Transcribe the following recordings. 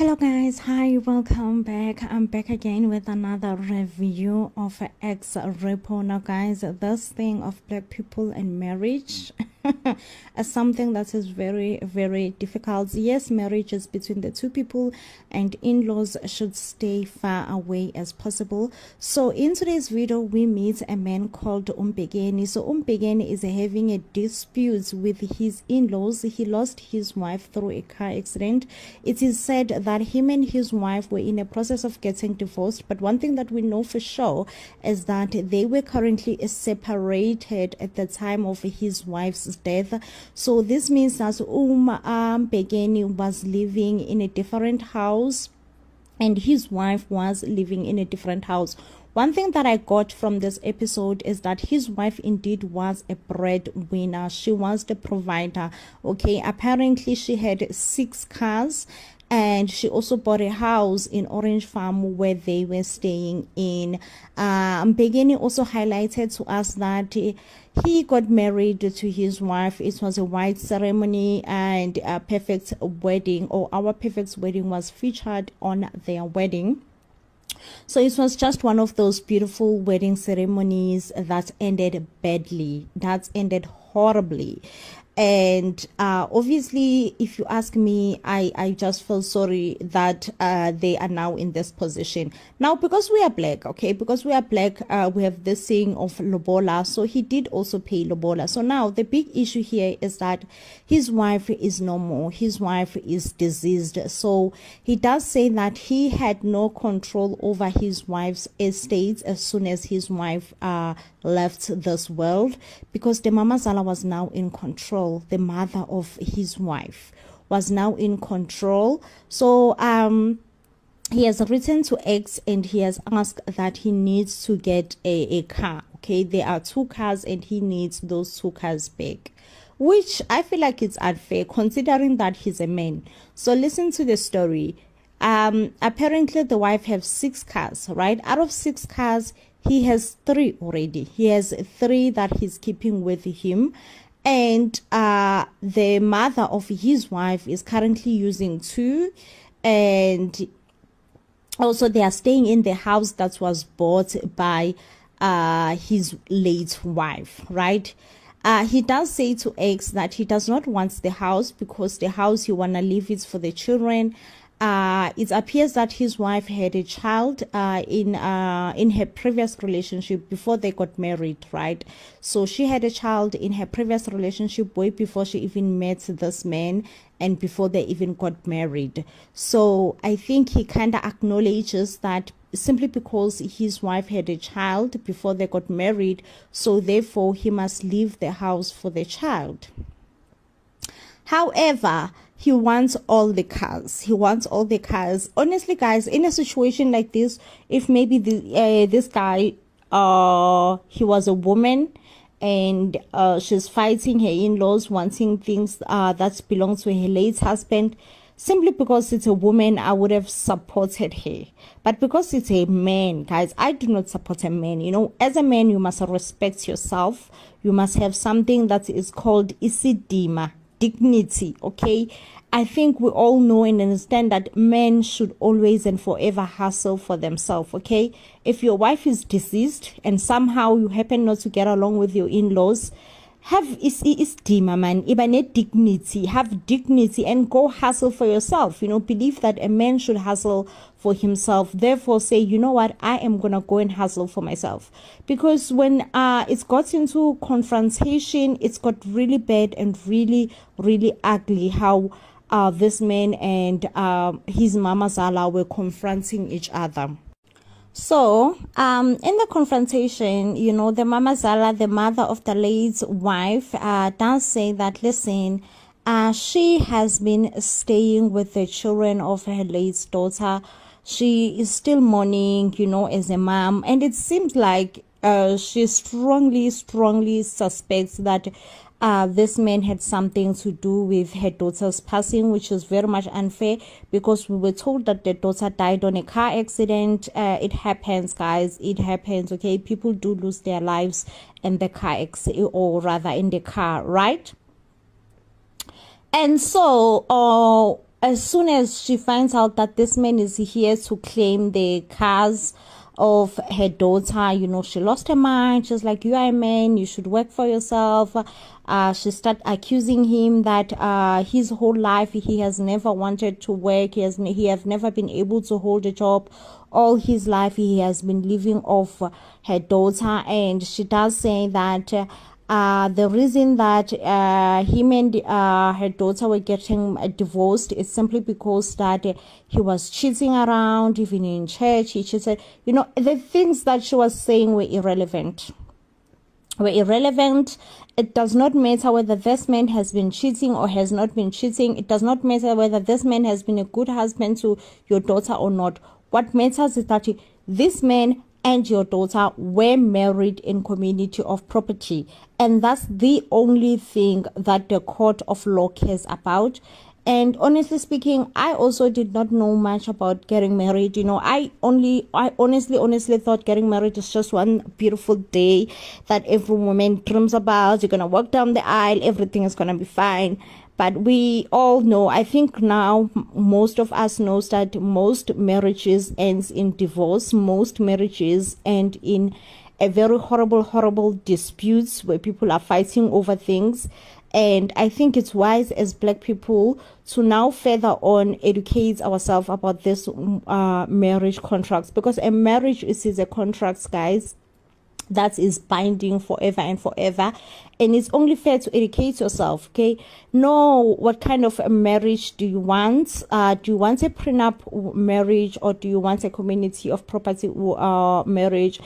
Hello guys, hi, welcome back. I'm back again with another review of Xrepo. Now guys, this thing of black people and marriage is something that is very difficult. Yes, marriage is between the two people and in-laws should stay far away as possible. So in today's video we meet a man called Umbegeni. So Umbegeni is having a dispute with his in-laws. He lost his wife through a car accident. It is said that him and his wife were in a process of getting divorced, but one thing that we know for sure is that they were currently separated at the time of his wife's death. So this means that Begeni was living in a different house and his wife was living in a different house. One thing that I got from this episode is that his wife indeed was a breadwinner. She was the provider. Okay, apparently she had 6 cars and she also bought a house in Orange Farm where they were staying in. Begeni also highlighted to us that he got married to his wife. It was a white ceremony and a perfect wedding, or our perfect wedding was featured on their wedding. So it was just one of those beautiful wedding ceremonies that ended badly, that ended horribly. And obviously, if you ask me, I just feel sorry that they are now in this position. Now, because we are black, okay, because we are black, we have this saying of lobola. So he did also pay lobola. So now the big issue here is that his wife is no more. His wife is deceased. So he does say that he had no control over his wife's estate as soon as his wife left this world, because the Mama Zala was now in control. The mother of his wife was now in control. So he has written to X and he has asked that he needs to get a car. Okay, there are 2 cars and he needs those 2 cars back, which I feel like it's unfair considering that he's a man. So listen to the story. Apparently the wife has 6 cars, right? Out of 6 cars, he has 3 already. He has 3 that he's keeping with him. And the mother of his wife is currently using 2. And also they are staying in the house that was bought by his late wife, right? He does say to X that he does not want the house because the house he want to leave it for the children. It appears that his wife had a child in her previous relationship before they got married, right? So she had a child in her previous relationship way before she even met this man and before they even got married. So I think he kind of acknowledges that simply because his wife had a child before they got married, so therefore he must leave the house for the child. However, he wants all the cars. He wants all the cars. Honestly, guys, in a situation like this, if maybe this guy, he was a woman and she's fighting her in-laws, wanting things that belong to her late husband, simply because it's a woman, I would have supported her. But because it's a man, guys, I do not support a man. You know, as a man, you must respect yourself. You must have something that is called isidima, dignity. Okay, I think we all know and understand that men should always and forever hustle for themselves. Okay, if your wife is deceased and somehow you happen not to get along with your in-laws, have istima, man, even dignity, have dignity and go hustle for yourself. You know, believe that a man should hustle for himself. Therefore say, you know what, I am gonna go and hustle for myself. Because when it's got into confrontation, it's got really bad and really ugly how this man and his Mama Zala were confronting each other. So, in the confrontation, you know, the Mama Zala, the mother of the late wife, does say that, listen, she has been staying with the children of her late daughter. She is still mourning, you know, as a mom. And it seems like she strongly suspects that this man had something to do with her daughter's passing, which is very much unfair because we were told that the daughter died on a car accident. It happens, guys, it happens. Okay, people do lose their lives in the car accident, or rather in the car, right? And so as soon as she finds out that this man is here to claim the cars of her daughter, you know, she lost her mind. She's like, you are a man, you should work for yourself. She started accusing him that his whole life he has never wanted to work. He has never been able to hold a job. All his life he has been living off her daughter. And she does say that the reason that him and her daughter were getting divorced is simply because that he was cheating around, even in church. He cheated. You know, the things that she was saying were irrelevant. It does not matter whether this man has been cheating or has not been cheating. It does not matter whether this man has been a good husband to your daughter or not. What matters is that this man and your daughter were married in community of property, and that's the only thing that the court of law cares about. And honestly speaking, I also did not know much about getting married. You know, I honestly thought getting married is just one beautiful day that every woman dreams about. You're gonna walk down the aisle, everything is gonna be fine. But we all know, I think now most of us knows that most marriages ends in divorce. Most marriages end in a very horrible disputes where people are fighting over things. And I think it's wise as Black people to now further on educate ourselves about this marriage contracts, because a marriage is a contract, guys, that is binding forever and forever. And it's only fair to educate yourself. Okay, know what kind of a marriage do you want. Do you want a prenup marriage, or do you want a community of property marriage?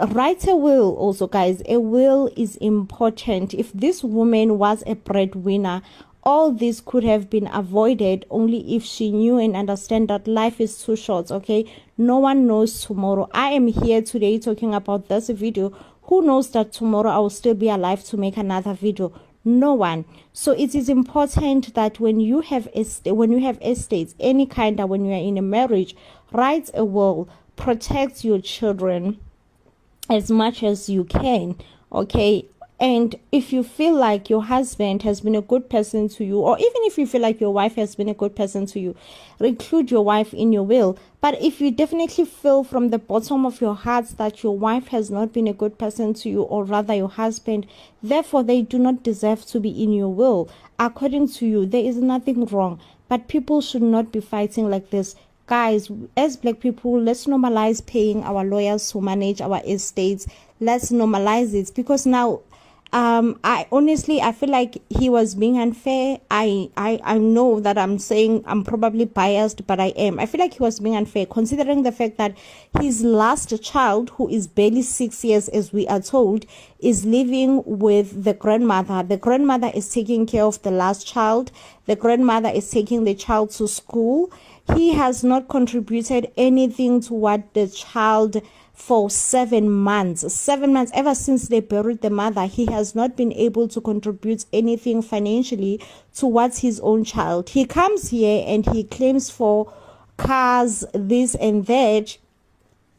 Write a will also, guys. A will is important. If this woman was a breadwinner, all this could have been avoided only if she knew and understand that life is too short. Okay, no one knows tomorrow. I am here today talking about this video. Who knows that tomorrow I will still be alive to make another video? No one. So it is important that when you have estates, any kind of, when you are in a marriage, write a will, protect your children as much as you can. Okay, and if you feel like your husband has been a good person to you, or even if you feel like your wife has been a good person to you, include your wife in your will. But if you definitely feel from the bottom of your heart that your wife has not been a good person to you, or rather your husband, therefore they do not deserve to be in your will, according to you, there is nothing wrong. But people should not be fighting like this. Guys, as Black people, let's normalize paying our lawyers to manage our estates. Let's normalize it, because now I feel like he was being unfair. I know that I'm saying I'm probably biased, but I am. I feel like he was being unfair, considering the fact that his last child, who is barely 6 years, as we are told, is living with the grandmother. The grandmother is taking care of the last child. The grandmother is taking the child to school. He has not contributed anything toward the child for 7 months. 7 months, ever since they buried the mother, he has not been able to contribute anything financially towards his own child. He comes here and he claims for cars, this and that,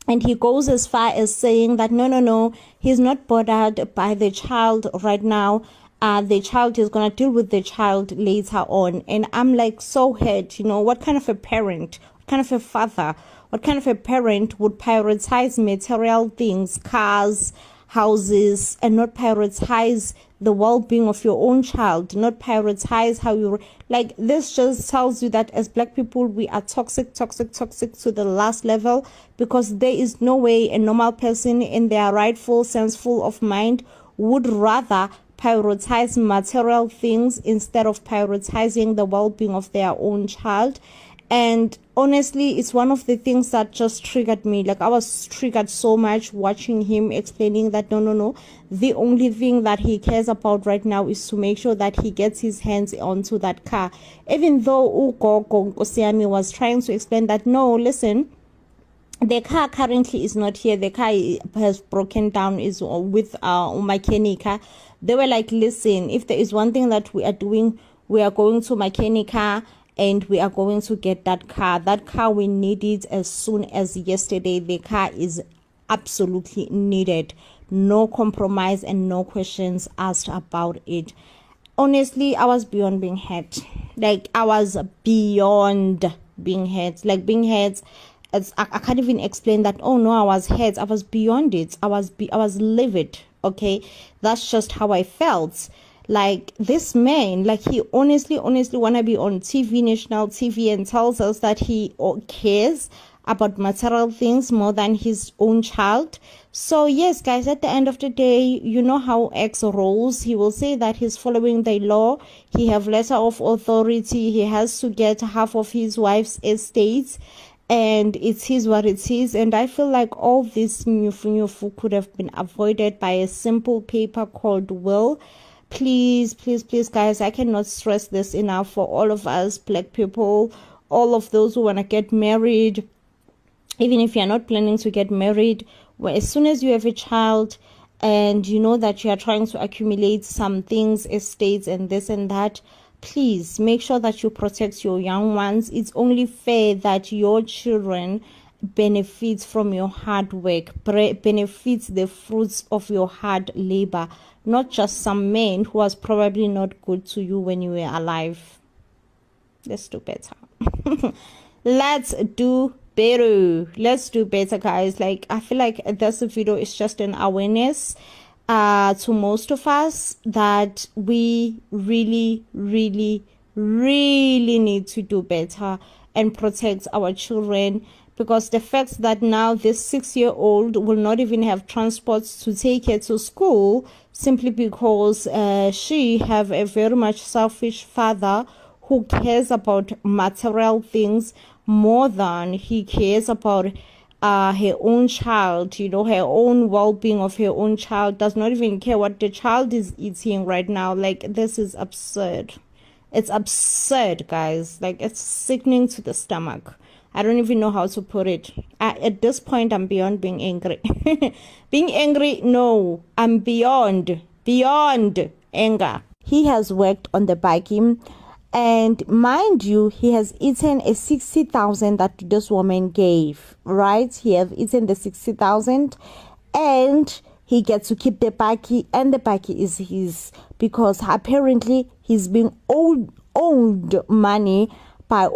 and he goes as far as saying that no, he's not bothered by the child right now. The child is going to deal with the child later on. And I'm like so hurt. You know, what kind of a parent, what kind of a father, what kind of a parent would prioritize material things, cars, houses, and not prioritize the well-being of your own child, not prioritize how you like? This just tells you that as Black people, we are toxic to the last level, because there is no way a normal person in their rightful, senseful of mind would rather prioritize material things instead of prioritizing the well-being of their own child. And honestly, it's one of the things that just triggered me. Like, I was triggered so much watching him explaining that no, the only thing that he cares about right now is to make sure that he gets his hands onto that car. Even though Ugogo Osiami was trying to explain that, no, listen, the car currently is not here. The car has broken down, is with Mechanica. They were like, listen, if there is one thing that we are doing, we are going to Mechanica and we are going to get that car. That car, we need it as soon as yesterday. The car is absolutely needed. No compromise and no questions asked about it. honestly, I was beyond being hurt. Like, I was beyond being hurt. Like, being hurt, I can't even explain that. Oh no, I was hurt. I was beyond it. I was livid. Okay, that's just how I felt. Like, this man, like, he honestly wanna be on TV, national TV, and tells us that he cares about material things more than his own child. So yes, guys, at the end of the day, you know how X rolls. He will say that he's following the law. He have letter of authority. He has to get half of his wife's estates, and it is what it is. And I feel like all this nyufu could have been avoided by a simple paper called will. Please, guys, I cannot stress this enough for all of us Black people, all of those who want to get married. Even if you're not planning to get married, well, as soon as you have a child and you know that you are trying to accumulate some things, estates and this and that, please make sure that you protect your young ones. It's only fair that your children benefits from your hard work, benefits the fruits of your hard labor, not just some man who was probably not good to you when you were alive. Let's do better. Let's do better, guys. Like, I feel like this video is just an awareness to most of us that we really need to do better and protect our children, because the fact that now this 6-year-old will not even have transport to take her to school simply because she have a very much selfish father who cares about material things more than he cares about her own child, you know, her own well-being of her own child, does not even care what the child is eating right now. Like, this is absurd. It's absurd, guys. Like, it's sickening to the stomach. I don't even know how to put it. At this point, I'm beyond being angry. Being angry, no. I'm beyond anger. He has worked on the biking. And mind you, he has eaten a 60,000 that this woman gave, right? He have eaten the 60,000 and he gets to keep the baki, and the baki is his because apparently he's being owed money by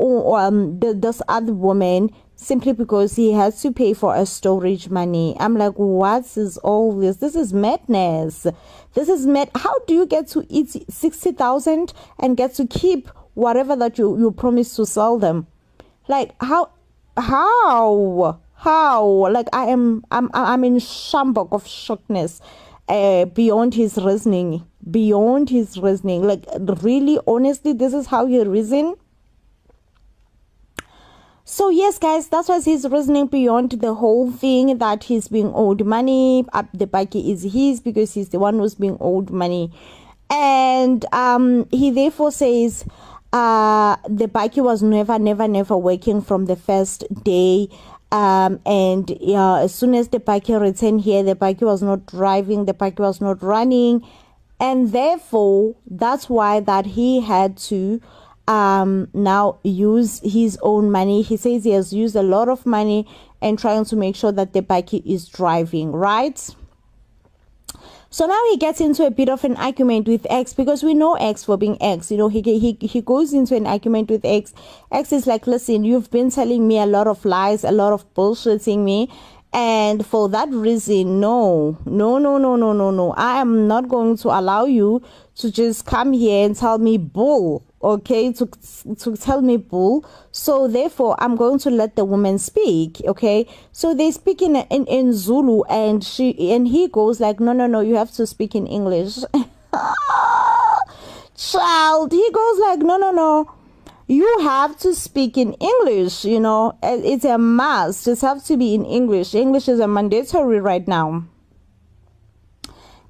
this other woman simply because he has to pay for a storage money. I'm like, what is all this? This is madness. This is mad. How do you get to eat 60,000 and get to keep whatever that you promised to sell them? Like, how? Like, I'm in shambok of shockness, beyond his reasoning. Like, really, honestly, this is how you reason. So yes, guys, that was his reasoning beyond the whole thing that he's being owed money. The baki is his because he's the one who's being owed money. And he therefore says the baki was never working from the first day. And as soon as the baki returned here, the baki was not driving, the baki was not running. And therefore, that's why that he had to now use his own money. He says he has used a lot of money and trying to make sure that the baki is driving, right? So now he gets into a bit of an argument with X, because we know X for being X. You know, he goes into an argument with X. X is like, listen, you've been telling me a lot of lies, a lot of bullshitting me. And for that reason, no. I am not going to allow you to just come here and tell me bull. Okay, to tell me bull. So therefore, I'm going to let the woman speak. Okay, so they speak in Zulu, and he goes like, no, you have to speak in English. Child, he goes like, no, you have to speak in English. You know, it's a must. It has to be in English. English is a mandatory right now.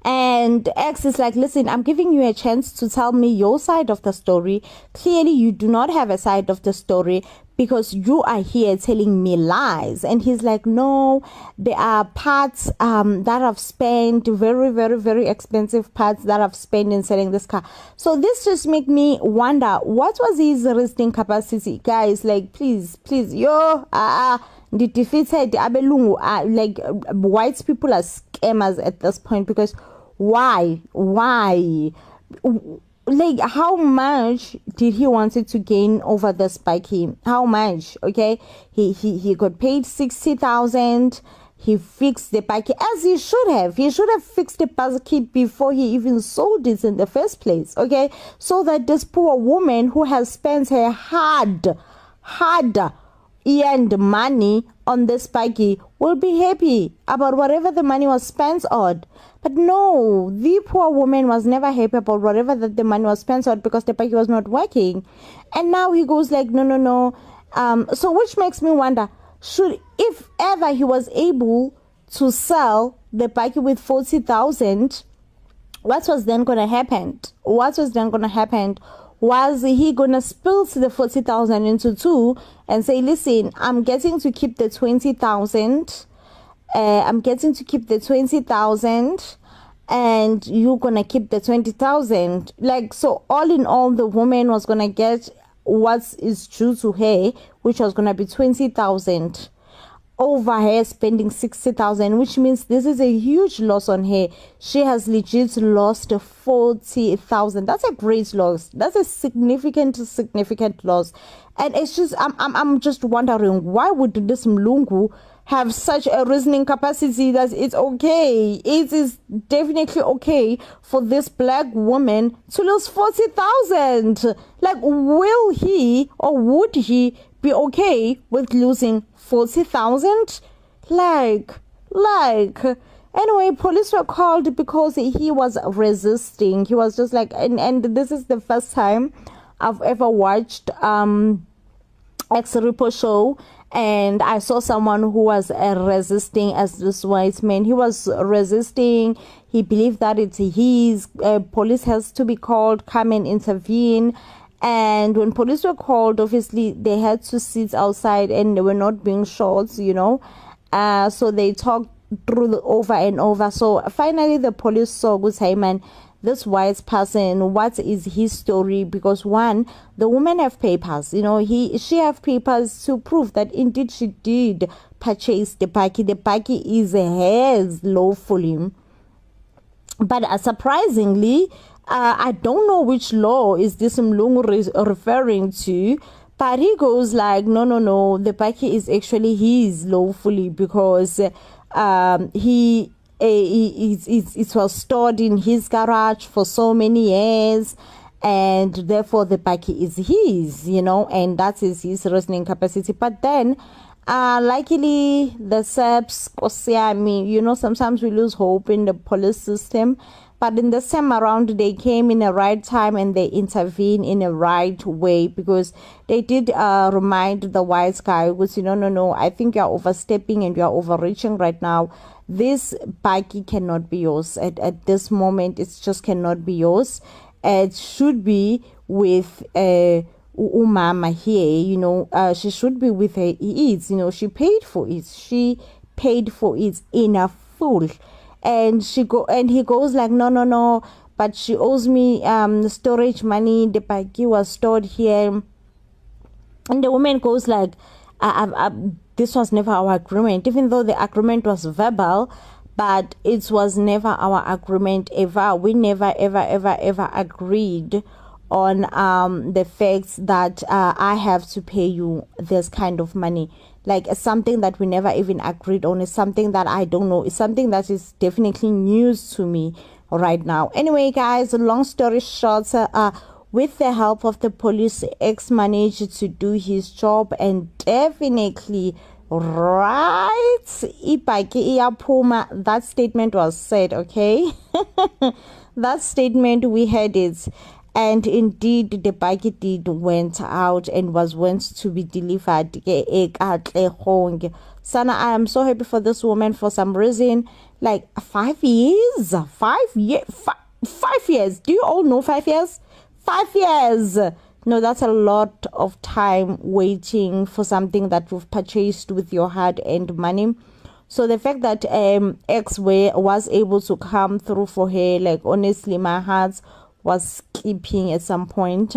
And X is like, listen, I'm giving you a chance to tell me your side of the story. Clearly, you do not have a side of the story because you are here telling me lies. And he's like, no, there are parts that I've spent, very expensive parts that I've spent in selling this car. So this just make me wonder, what was his resting capacity? Guys, like, please, the defeated Abelungu, like, white people are scammers at this point, because why like, how much did he wanted to gain over this bike? How much? Okay, he got paid 60,000. He fixed the bike as he should have. He should have fixed the bike before he even sold it in the first place. Okay, so that this poor woman who has spent her hard earned money on this bike will be happy about whatever the money was spent on. But no, the poor woman was never happy about whatever that the money was spent on, because the bike was not working. And now he goes like, no. So which makes me wonder, if ever he was able to sell the bike with 40,000, what was then going to happen? Was he going to split the 40,000 into two and say, listen, I'm getting to keep the 20,000. I'm getting to keep the 20,000 and you're going to keep the 20,000. Like, so all in all, the woman was going to get what is due to her, which was going to be 20,000 over her spending 60,000, which means this is a huge loss on her. She has legit lost 40,000. That's a great loss. That's a significant loss. And it's just, I'm just wondering, why would this Mlungu have such a reasoning capacity that it's okay? It is definitely okay for this black woman to lose 40,000. Like, will he or would he be okay with losing 40,000? Like, anyway, police were called because he was resisting. He was just like, and this is the first time I've ever watched Xrepo show, and I saw someone who was resisting as this white man. He was resisting. He believed that it's his. Police has to be called, come and intervene. And when police were called, obviously they had to sit outside and they were not being shot, so they talked through over and over. So finally the police saw, hey man, this white person, what is his story? Because one, the woman have papers, she have papers to prove that indeed she did purchase the bike. The bike is hers lawfully. But surprisingly, I don't know which law is this Mlungu referring to, but he goes like, no, the bike is actually his lawfully, because it was stored in his garage for so many years, and therefore the bike is his, and that is his reasoning capacity. But then luckily the SAPS, sometimes we lose hope in the police system. But in the same around, they came in the right time and they intervened in a right way, because they did remind the white guy, which, no, I think you're overstepping and you're overreaching right now. This bike cannot be yours. At this moment, it just cannot be yours. It should be with Umama here, she should be with her eats, she paid for it. She paid for it in a full. And he goes like, no, but she owes me storage money. The bike was stored here. And the woman goes like, this was never our agreement, even though the agreement was verbal, but it was never our agreement ever. We never ever agreed on the facts that I have to pay you this kind of money. Like, it's something that we never even agreed on. It's something that I don't know. It's something that is definitely news to me right now. Anyway, guys, long story short, with the help of the police, X managed to do his job, and definitely that statement was said, okay? That statement, we heard it. And indeed, the bike went out and went to be delivered. Sana, I am so happy for this woman for some reason. Like 5 years? 5 years? 5 years. Do you all know 5 years? 5 years. No, that's a lot of time waiting for something that you've purchased with your hard-earned money. So the fact that X was able to come through for her, like, honestly, my heart was skipping at some point.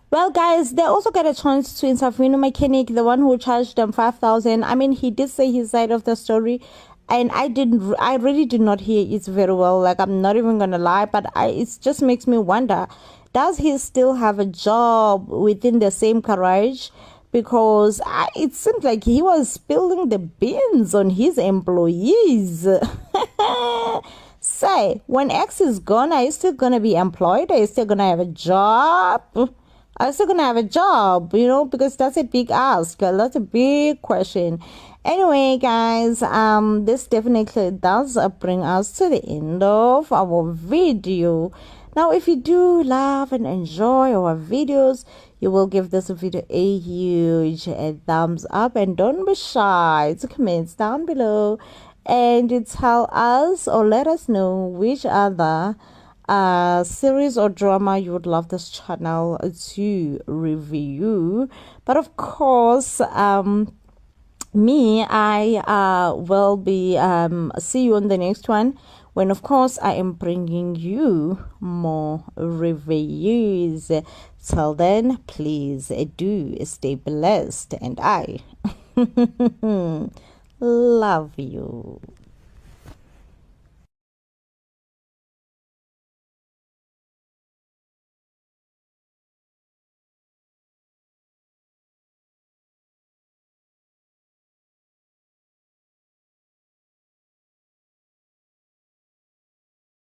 Well, guys, they also got a chance to interview a mechanic, the one who charged them 5,000. I mean, he did say his side of the story. and I really did not hear it very well, like I'm not even gonna lie, but it just makes me wonder, does he still have a job within the same garage? Because it seemed like he was spilling the beans on his employees. Say, when X is gone, are you still gonna be employed? Are you still gonna have a job? Are you still gonna have a job? You know, because that's a big ask. That's a big question. Anyway, guys, this definitely does bring us to the end of our video. Now, if you do love and enjoy our videos, you will give this video a huge thumbs up, and don't be shy to comment down below and tell us or let us know which other series or drama you would love this channel to review. But of course, I will be see you on the next one, when of course I am bringing you more reviews. Till then, please do stay blessed, and I love you.